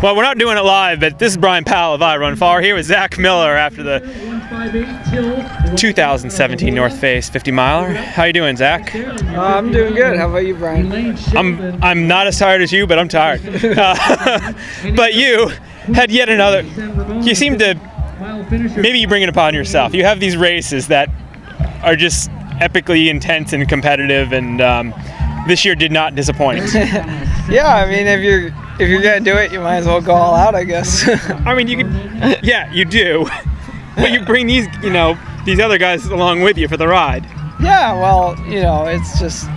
Well, we're not doing it live, but this is Brian Powell of I Run Far here with Zach Miller after the 2017 North Face 50 miler. How you doing, Zach? I'm doing good. How about you, Brian? I'm not as tired as you, but I'm tired. But you had yet another. You seem to, maybe you bring it upon yourself. You have these races that are just epically intense and competitive, and this year did not disappoint. Yeah, I mean, if you're gonna do it, you might as well go all out, I guess. I mean, you could, yeah, you do, but you bring these, these other guys along with you for the ride. Yeah, well, it's just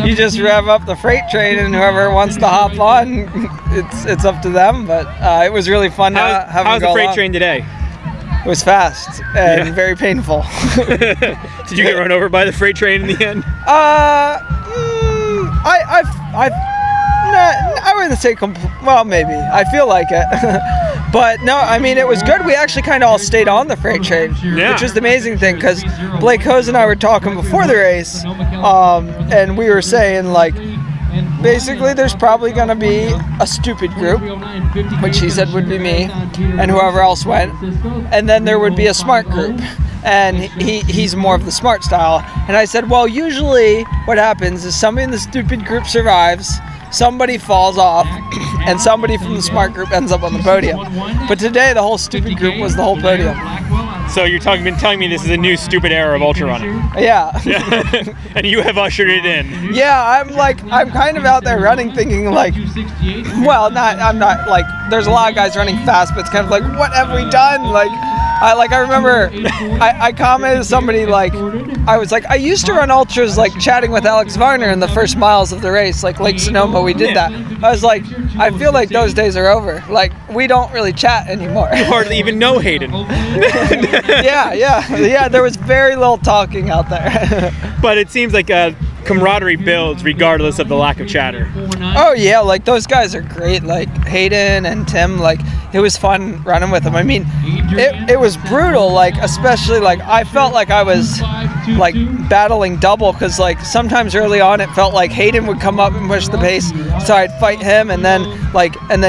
you just rev up the freight train, and whoever wants to hop on, it's up to them. But it was really fun to have them go How's the freight along. train today? It was fast and very painful. Did you get run over by the freight train in the end? I wouldn't say well, maybe. I feel like it. But no, I mean, it was good. We actually kind of all stayed on the freight train, which was the amazing thing, because Blake Hose and I were talking before the race, and we were saying, like, basically there's probably going to be a stupid group, which he said would be me, and whoever else went, and then there would be a smart group. And he's more of the smart style. And I said, well, usually what happens is somebody in the stupid group survives, somebody falls off, and somebody from the smart group ends up on the podium. But today, the whole stupid group was the whole podium. So you're been telling me this is a new stupid era of ultra running. Yeah. And you have ushered it in. Yeah, I'm kind of out there running thinking, like, well, I'm not, like, there's a lot of guys running fast, but it's kind of like, what have we done? I remember I commented to somebody, like, I was like, I used to run ultras, like, chatting with Alex Varner in the first miles of the race, like Lake Sonoma, we did that. I was like, I feel like those days are over. Like, we don't really chat anymore. You hardly even know Hayden. Yeah, there was very little talking out there. But it seems like camaraderie builds regardless of the lack of chatter. Oh yeah, like, those guys are great, like Hayden and Tim. Like, it was fun running with them. I mean, it was brutal, like, especially, like, I felt like I was, like, battling double, because, like, sometimes early on it felt like Hayden would come up and push the pace, so I'd fight him, and then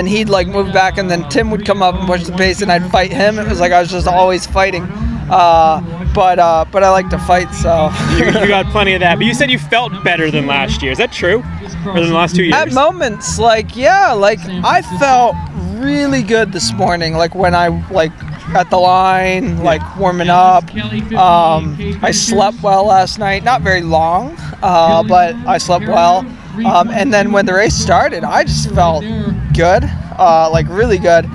he'd, like, move back, and then Tim would come up and push the pace, and I'd fight him. It was like I was just always fighting. But I like to fight, so. You got plenty of that. But you said you felt better than last year. Is that true? Or than the last 2 years? At moments, like, yeah, like, I felt really good this morning, like, when I, like, at the line, like, warming up. I slept well last night, not very long, but I slept well. And then when the race started, I just felt good, like, really good.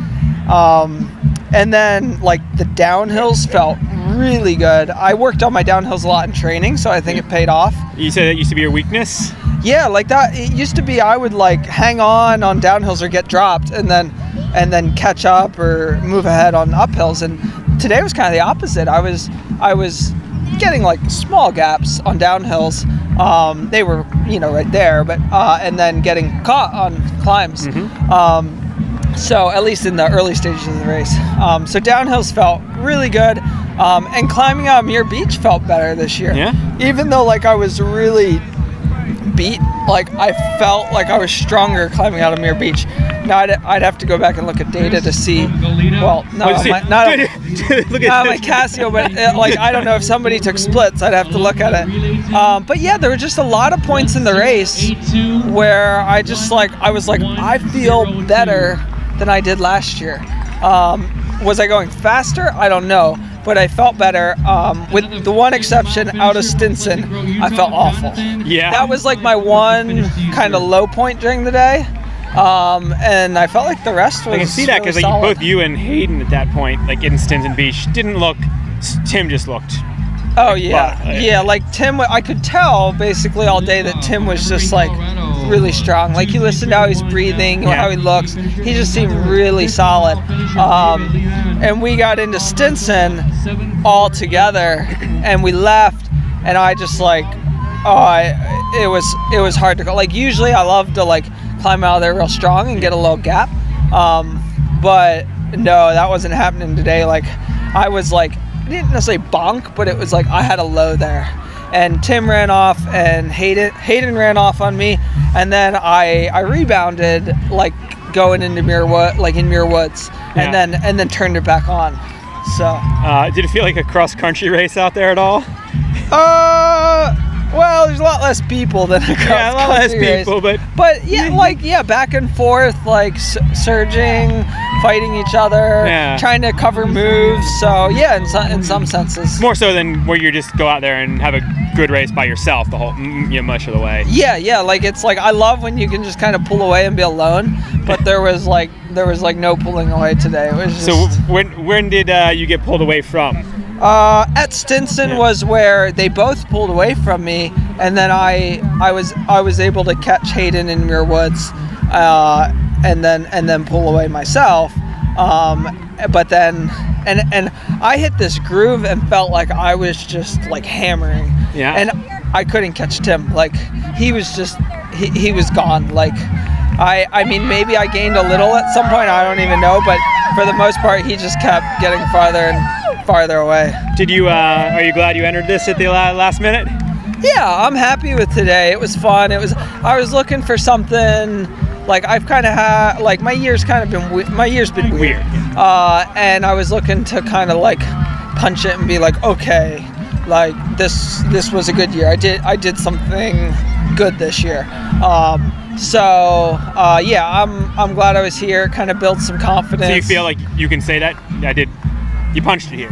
And then, like, the downhills felt really good. I worked on my downhills a lot in training, so I think it paid off. You said that used to be your weakness? Yeah, like that. It used to be I would, like, hang on downhills or get dropped, and then catch up or move ahead on uphills. And today was kind of the opposite. I was getting, like, small gaps on downhills. They were, right there, but and then getting caught on climbs. So at least in the early stages of the race. So downhills felt really good, and climbing out Muir Beach felt better this year. Yeah. Even though, like, I was really beat, like, I felt like I was stronger climbing out of Muir Beach. Now I'd have to go back and look at data to see. Well, not on my Casio, but like, I don't know if somebody took splits. I'd have to look at it. But yeah, there were just a lot of points in the race where I was like, I feel better than I did last year. Was I going faster? I don't know, but I felt better. With the one exception, out of Stinson, I felt awful. Yeah. That was, like, my one kind of low point during the day. And I felt like the rest was. I can see that because, like, both you and Hayden at that point, like, in Stinson Beach, didn't look. Tim just looked. Oh yeah, yeah. Like, Tim, I could tell basically all day that Tim was just, like, really strong. Like, you listen to how he's breathing, how he looks. He just seemed really solid. And we got into Stinson all together, and we left, and I just, like, it was hard to go. Like, usually I love to, like, climb out of there real strong and get a little gap. But no, that wasn't happening today. Like, I was, like, I didn't necessarily bonk, but it was like I had a low there. And Tim ran off, and Hayden ran off on me, and then I rebounded, like, going into Muir Woods, and then turned it back on. So. Did it feel like a cross-country race out there at all? Well, there's a lot less people than a cross-country a lot less people, race. But yeah, back and forth, like surging, fighting each other, trying to cover moves. So yeah, in some senses. More so than where you just go out there and have a good race by yourself the whole much of the way. Yeah. Like it's like I love when you can just kind of pull away and be alone. But there was no pulling away today. It was just. So when did you get pulled away from? At Stinson was where they both pulled away from me, and then I was able to catch Hayden in Muir Woods, and then pull away myself. But then and I hit this groove and felt like I was just like hammering. Yeah. And I couldn't catch Tim. Like he was just he was gone. Like I mean maybe I gained a little at some point. I don't even know, but for the most part he just kept getting farther and farther away. Did you? Are you glad you entered this at the last minute? Yeah, I'm happy with today. It was fun. I was looking for something. Like I've kind of had like my year's been weird. And I was looking to kind of like punch it and be like, okay, like this was a good year. I did something good this year. Yeah, I'm glad I was here. Kind of built some confidence. So you feel like you can say that you punched it here?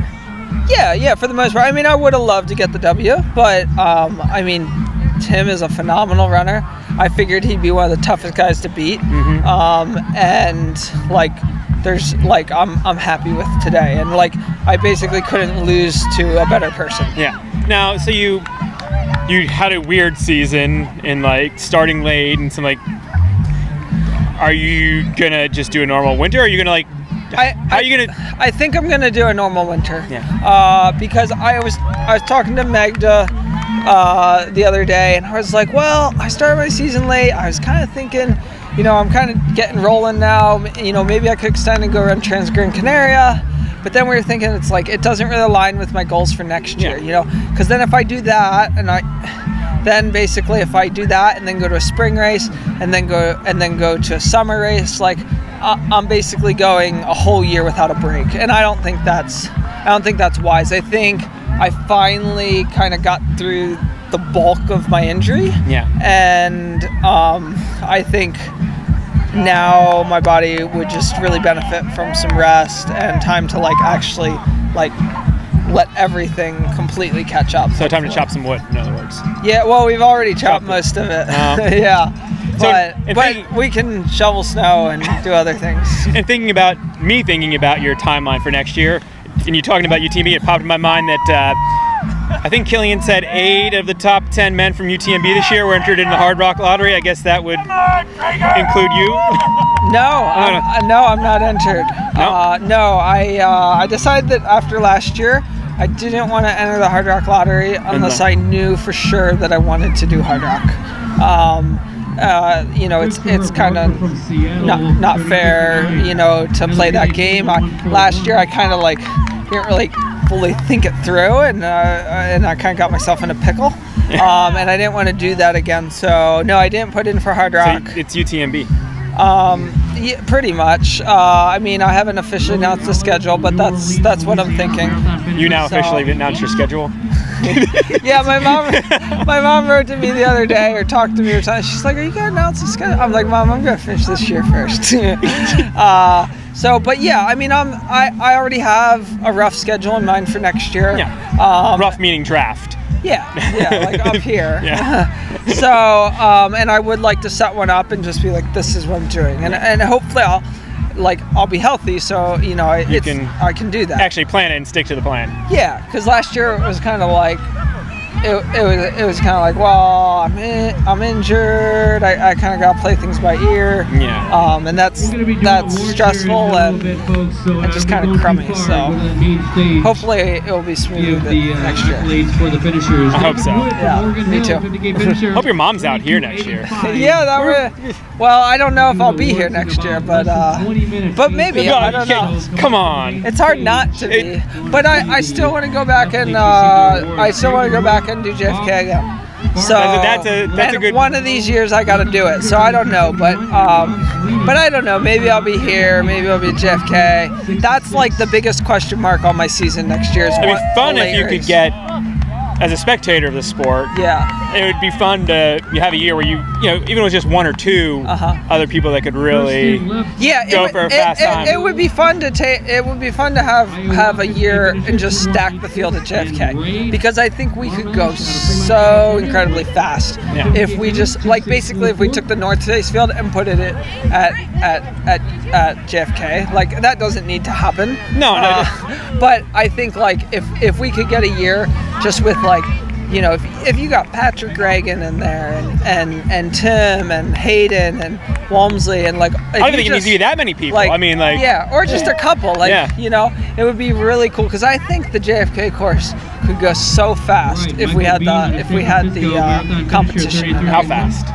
Yeah, for the most part. I mean, I would have loved to get the W, but I mean, Tim is a phenomenal runner. I figured he'd be one of the toughest guys to beat. And like, there's like, I'm happy with today, and like, I basically couldn't lose to a better person. Yeah. Now, so you had a weird season in like starting late and some like. Are you gonna just do a normal winter? Or are you gonna like? I think I'm gonna do a normal winter. Yeah. Because I was talking to Magda the other day, and I was like, well, I started my season late. I was kind of thinking, I'm kind of getting rolling now. Maybe I could extend and go run Trans-Gran Canaria. But then we were thinking it's like it doesn't really align with my goals for next year. Because then if I do that if I do that and then go to a spring race and then go to a summer race, like. I'm basically going a whole year without a break, and I don't think that's wise. I think I finally kind of got through the bulk of my injury. Yeah. And I think now my body would just really benefit from some rest and time to like actually like let everything completely catch up. So time to chop some wood, in other words. Yeah. Well, we've already chopped most of it. Yeah. But we can shovel snow and do other things. And thinking about your timeline for next year, and you talking about UTMB, it popped in my mind that I think Killian said 8 of the top 10 men from UTMB this year were entered in the Hard Rock Lottery. I guess that would include you. No, I'm not entered. No? I decided that after last year, I didn't want to enter the Hard Rock Lottery unless I knew for sure that I wanted to do Hard Rock. It's kind of not fair, to play that game. Last year I kind of like didn't really fully think it through, and I kind of got myself in a pickle, and I didn't want to do that again. So no, I didn't put in for Hard Rock. So it's UTMB. Yeah, pretty much. I mean, I haven't officially announced the schedule, but that's what I'm thinking. You now officially announced your schedule? Yeah, my mom wrote to me the other day, or talked to me or something. She's like, "Are you gonna announce the schedule?" I'm like, "Mom, I'm gonna finish this year first." But yeah, I mean, I already have a rough schedule in mind for next year. Yeah. Rough meaning draft. Yeah, like up here. Yeah. So, and I would like to set one up and just be like, this is what I'm doing, and hopefully I'll be healthy, so I can do that. Actually plan it and stick to the plan. Yeah, because last year it was kind of like it was kind of like, well, I'm injured. I kind of got to play things by ear. Yeah. And that's stressful and just kind of crummy. So hopefully it will be smooth next year. I hope so. Yeah, me too. Hope your mom's out here next year. Yeah, well, I don't know if I'll be here next year, but maybe. I don't know. Come on. It's hard not to be, but I still want to go back and do JFK again. So that's a good one of these years I got to do it. So I don't know, but I don't know. Maybe I'll be here. Maybe I'll be at JFK. That's like the biggest question mark on my season next year. It'd be fun if you could get, as a spectator of the sport. Yeah. It would be fun to have a year where you even with just one or two other people that could really go for a fast time. It would be fun to have a year and just stack the field at JFK, because I think we could go so incredibly fast if we just if we took the North Face field and put it at JFK. Like, that doesn't need to happen. No. But I think if we could get a year just with if you got Patrick Reagan in there and Tim and Hayden and Walmsley and I don't think it needs to be that many people. Or just a couple. It would be really cool, because I think the JFK course could go so fast if we had the competition. How fast?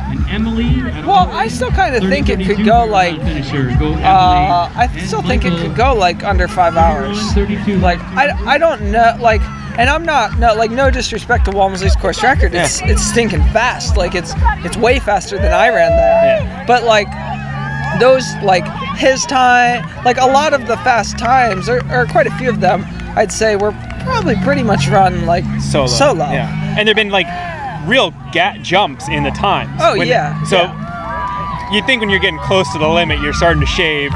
Well, I still kind of think it could go I still think it could go under 5 hours. I don't know, and I'm not no disrespect to Walmsley's course record. It's stinking fast. It's way faster than I ran there. Yeah. But those his time, a lot of the fast times, or quite a few of them, I'd say were probably pretty much run solo. Yeah. And there've been real jumps in the times. Oh, So you'd think when you're getting close to the limit, you're starting to shave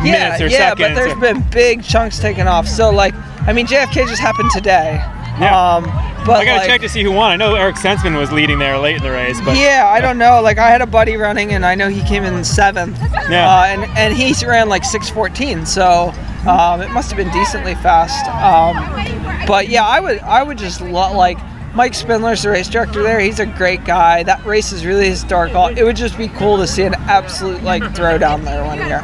minutes or seconds. Yeah, but there's been big chunks taken off. So JFK just happened today. Yeah. But I gotta check to see who won. I know Eric Sensman was leading there late in the race, but I don't know. I had a buddy running, and I know he came in 7th. Yeah. And he ran 6:14, so it must have been decently fast. But yeah, I would just Mike Spindler's the race director there. He's a great guy. That race is really historical. It would just be cool to see an absolute throwdown there one year.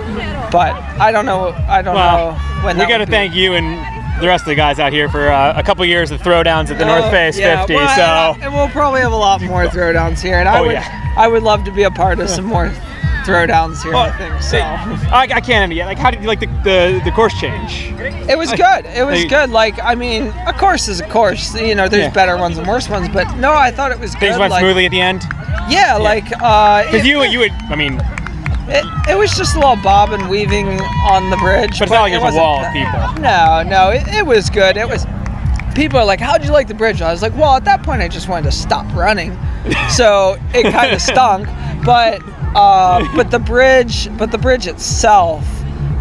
But I don't know. Know when. We got to thank you and the rest of the guys out here for a couple years of throwdowns at the North Face 50. And we'll probably have a lot more throwdowns here. And I would love to be a part of some more throwdowns here. I think so. I can't end it yet. How did you like the course change? It was good. It was good. A course is a course. There's better ones and worse ones. But no, I thought it was good. Things went smoothly at the end. Yeah, because you would. It was just a little bob and weaving on the bridge. But it's not like there's a wall of people. No, it was good. It was. People are like, "How'd you like the bridge?" I was like, "Well, at that point, I just wanted to stop running," so it kind of stunk. But the bridge itself,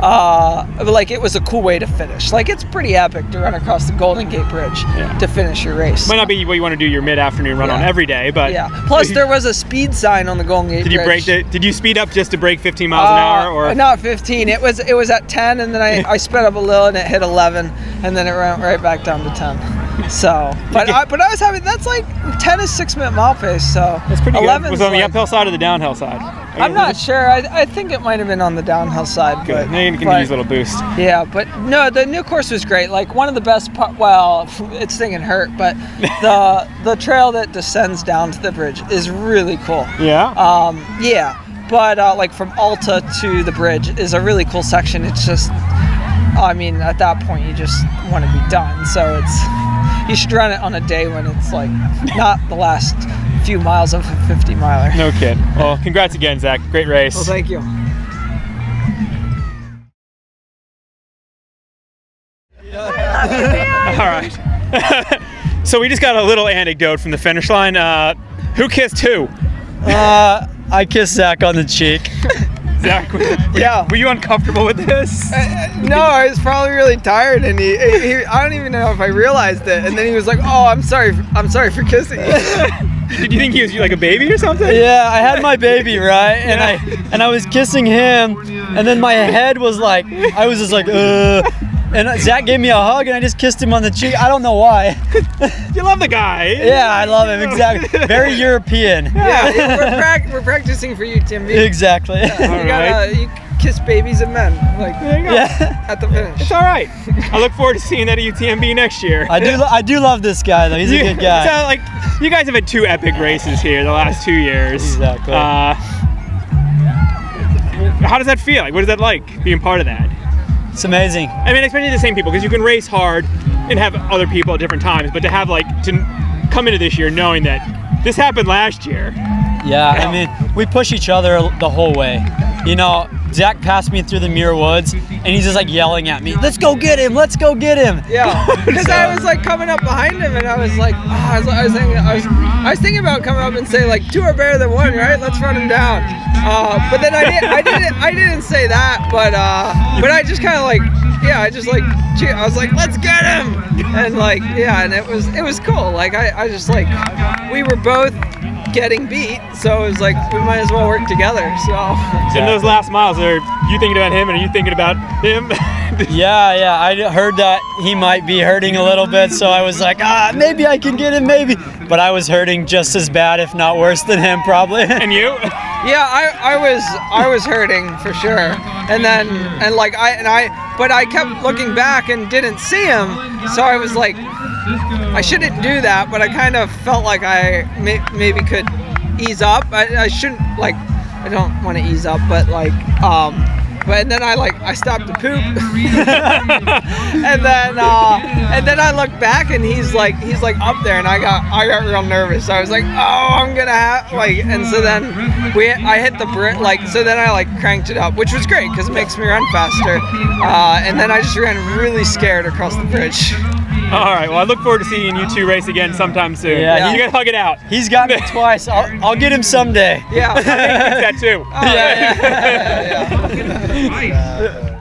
it was a cool way to finish. It's pretty epic to run across the Golden Gate Bridge to finish your race. Might not be what you want to do your mid-afternoon run on every day, but Plus, there was a speed sign on the Golden Gate Bridge. Did you speed up just to break 15 miles an hour, or not 15? It was at 10, and then I sped up a little, and it hit 11, and then it went right back down to 10. So, but I was happy. That's 10 is 6-minute mile pace, so that's pretty 11 good. Was it on the uphill side or the downhill side? I'm not sure. I think it might have been on the downhill side. Good. But, now you can use a little boost. Yeah, but no, the new course was great. One of the best it's stinging hurt, but the trail that descends down to the bridge is really cool. Yeah. But from Alta to the bridge is a really cool section. It's just, at that point you just want to be done. So you should run it on a day when it's not the last few miles of a 50-miler. No kid. Well, congrats again, Zach. Great race. Well, thank you. All right. So we just got a little anecdote from the finish line. Who kissed who? I kissed Zach on the cheek. Zach, yeah. Were you uncomfortable with this? No, I was probably really tired, and he I don't even know if I realized it. And then he was like, "Oh, I'm sorry for kissing you." Did you think he was like a baby or something? Yeah, I had my baby, right? And I was kissing him, and then my head was I was just and Zach gave me a hug, and I just kissed him on the cheek. I don't know why. You love the guy. Yeah, I love him, exactly. Very European. Yeah, we're practicing for UTMB. Exactly. Yeah. You kiss babies and men, there you go. At the finish. It's all right. I look forward to seeing that at UTMB next year. I do love this guy though. He's a good guy. So you guys have had 2 epic races here the last 2 years. Exactly. How does that feel? What is that like being part of that? It's amazing. Especially the same people, because you can race hard and have other people at different times, but to have to come into this year knowing that This happened last year. Yeah, I mean, we push each other the whole way. You know, Zach passed me through the Muir Woods, and he's just like yelling at me, "Let's go get him! Let's go get him!" Yeah, because I was like coming up behind him, and I was like, I was thinking about coming up and say like, two are better than one, right? Let's run him down. But then I didn't say that, but I just kind of like, yeah, I just like, I was like, let's get him, and like, yeah, and it was cool. Like I just like, we were both getting beat, so it was like we might as well work together. So in those last miles, are you thinking about him and are you thinking about him? Yeah, I heard that he might be hurting a little bit, so I was like, maybe I can get him, maybe. But I was hurting just as bad, if not worse than him, probably. And you? Yeah, I was hurting for sure. And then but I kept looking back and didn't see him, so I was like, I shouldn't do that, but I kind of felt like I maybe could ease up. I shouldn't, like, I don't want to ease up, but like, but then I stopped to poop, and then I looked back and he's like up there, and I got real nervous. I was like, oh, I'm gonna have like, and so then I hit the brick, like, so then I like cranked it up, which was great because it makes me run faster. And then I just ran really scared across the bridge. All right. Well, I look forward to seeing you two race again sometime soon. Yeah, you gotta hug it out. He's got me twice. I'll get him someday. Yeah. I think that too. Oh, yeah.